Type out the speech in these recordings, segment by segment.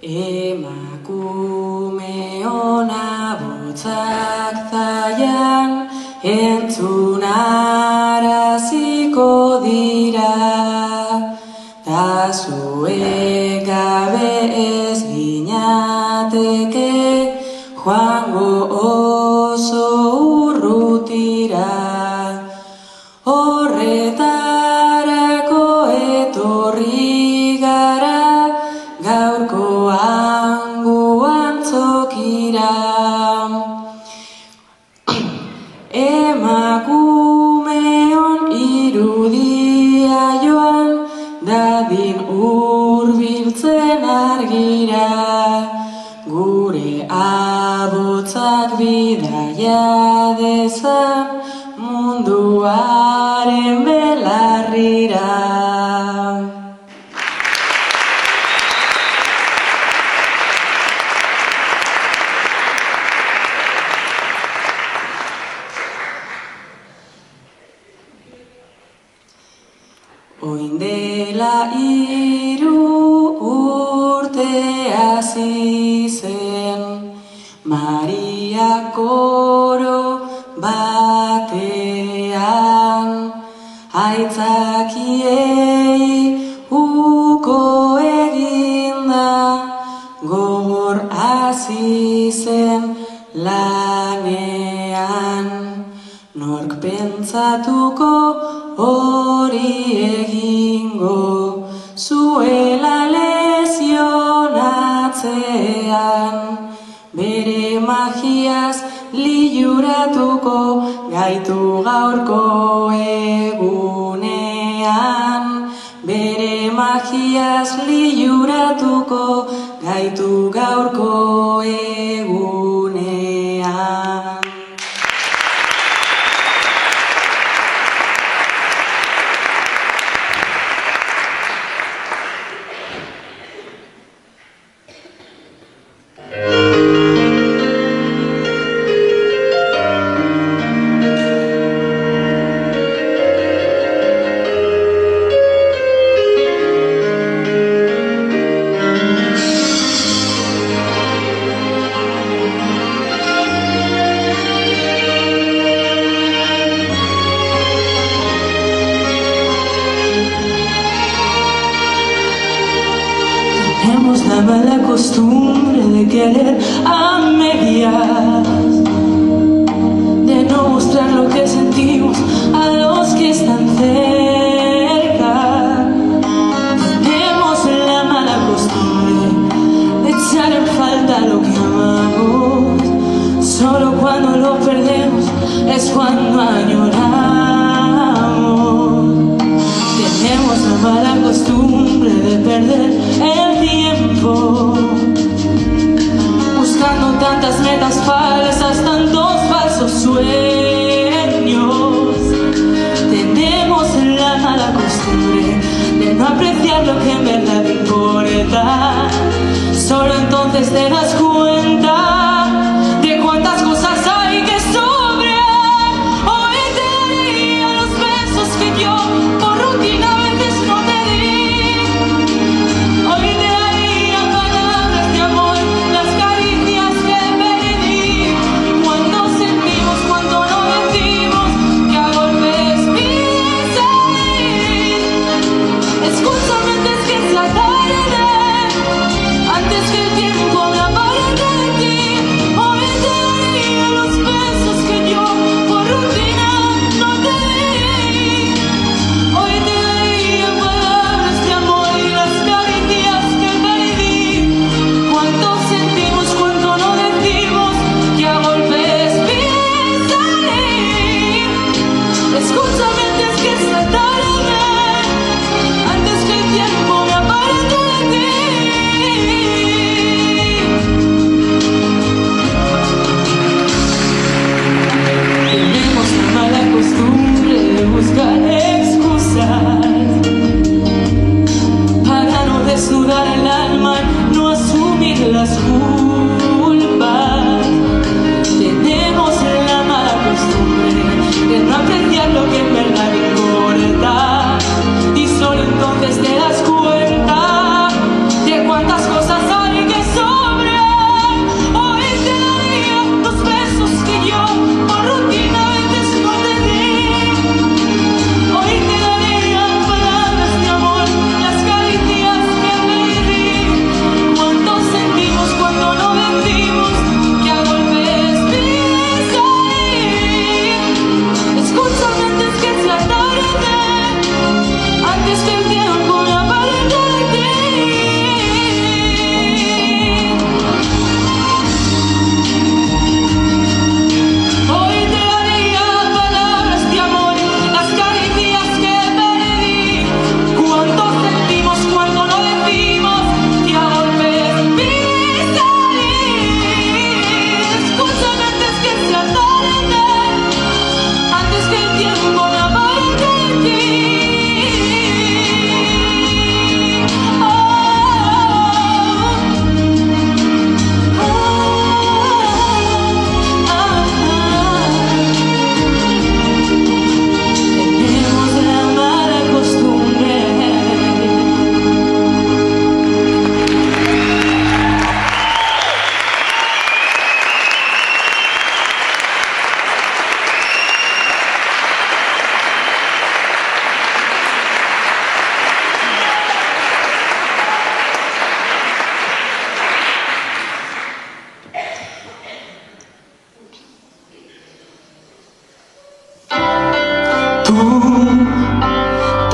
Emakume ona botzak zaian entzunaraziko dira, ta zuek gabe ez ginateke joango oso urrutira. Horretarako etorri gara gaurkoan gu antzokira. Emakumeon irudia joan dadin hurbiltzen argira, gure abotzak bidaia dezan munduaren belarrira. Oin dela 3 urte hasi zen Maria koro batean, aitzakiei uko eginda gogor hasi zen lanean. Nork pentsatuko hori egingo zuela lesionatzean, bere magiaz liluratuko gaitu gaurko egunean, bere magiaz liluratuko gaitu gaurko egunean. Tenemos la mala costumbre de querer a medias, de no mostrar lo que sentimos a los que están cerca. Tenemos la mala costumbre de echar en falta lo que amamos, solo cuando lo perdemos es cuando añoramos. Tenemos la mala costumbre de perder el tiempo buscando tantas metas falsas, tantos falsos sueños. Tenemos la mala costumbre de no apreciar lo que en verdad importa. Solo entonces te das cuenta de cuántas cosas hay que sobran. Hoy te daría los besos que yo por rutina a veces no te di. Hoy te daría palabras de amor, las caricias que perdí. Cuando sentimos, cuando no decimos, que a golpes pides salir. Escúchame antes que sea tarde, antes que el tiempo me aparte de ti.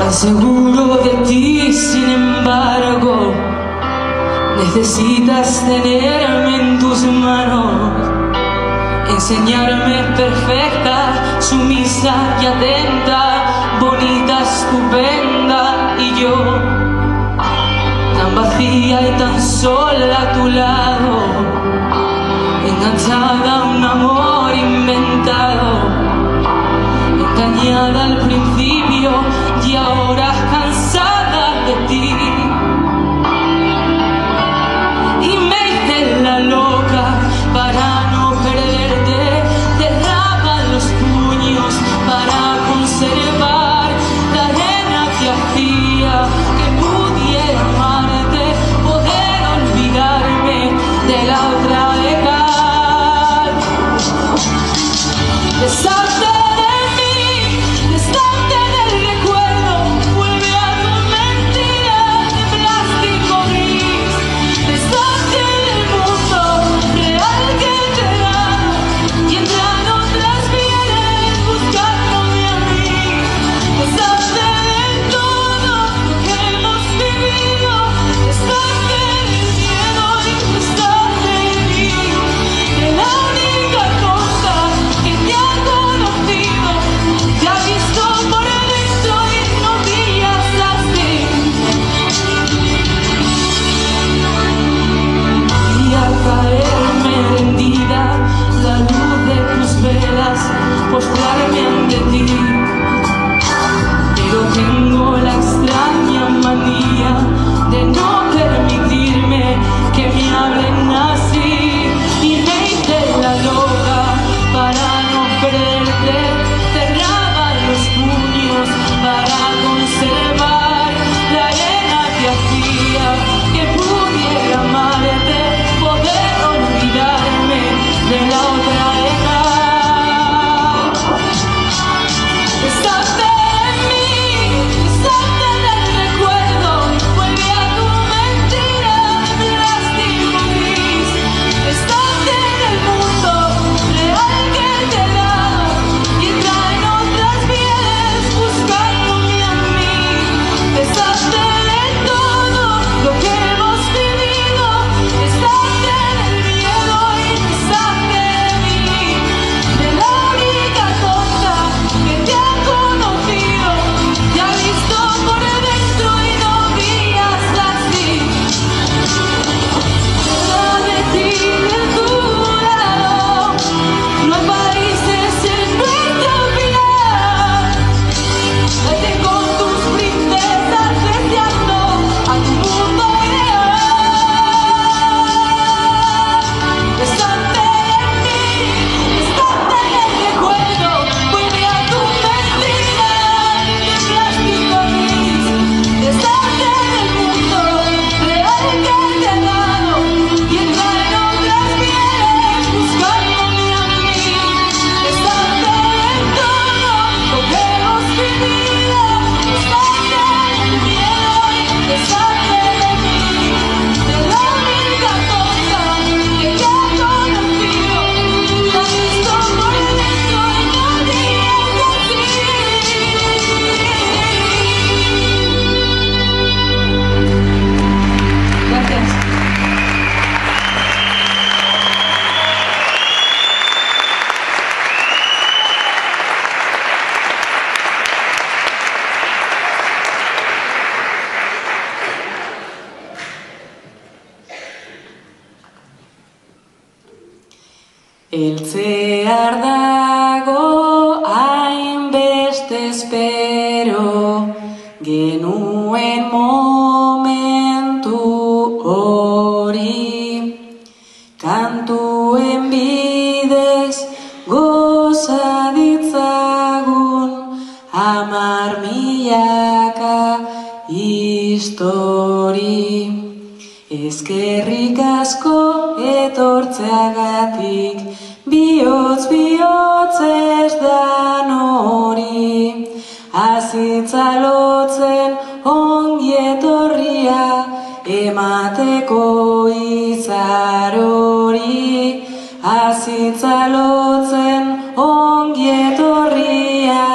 tan seguro de ti, sin embargo, necesitas tenerme en tus manos, enseñarme perfecta, sumisa y atenta, bonita, estupenda, y yo tan vacía y tan sola a tu lado, enganchada a un amor inventado, engañada al principio y ahora cansada de ti. Y me hice la loca para no perderte, cerraba los puños para conservar la arena que hacía que pudiera amarte, poder olvidarme de la otra dejar. Deshazte de mí, deshazte del recuerdo, vuelve a tu mentira de plástico gris, deshazte del mundo real que te he dado y entra en otras pieles buscándome a mí. Deshazte de todo lo que hemos vivido, deshazte del miedo y deshazte de mí, de la única cosa que te ha conocido, te ha visto por dentro y no brillas así. Y al caerme rendida, la luz de tus velas, postrarme ante ti, pero tengo la extraña manía de no permitirme que me hablen así. Y me hice la loca para no perderte, cerraba los puños para conservar la arena que hacía que pudiera amarte, poder olvidarme de la otra edad. Deshazte de mí, deshazte del recuerdo, vuelve a tu mentira de plástico gris, deshazte del mundo real que te he dado y entra en otras pieles buscándome a mí. Deshazte de todo lo que hemos vivido, deshazte del miedo y deshazte de mí, de la única cosa que te ha conocido, te ha visto por dentro y no brillas así. Fuera de ti, de tu lado, no hay países en nuestra piel. Vete con tus princesas deseando a tu mundo ideal. Deshazte de mí, deshazte del recuerdo, vuelve a tu mentira de plástico gris, deshazte del mundo real que te he dado y entra en otras pieles buscándome a mí. Deshazte de todo lo que hemos vivido, deshazte del miedo y deshazte de mí, de la única cosa que te ha conocido, te ha visto por dentro y no brillas así. Gracias. Heltzear dago hainbeste espero genuen momentu hori, kantuen bidez goza ditzagun 10.000 histori. Eskerrik asko etortzeagatik, bihotz ez da nori, azitzalotzen ongi etorria, emateko izar hori, azitzalotzen ongi etorria,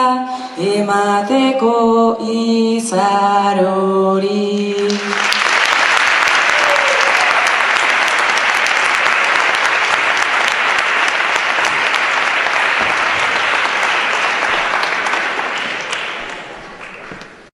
emateko izar hori.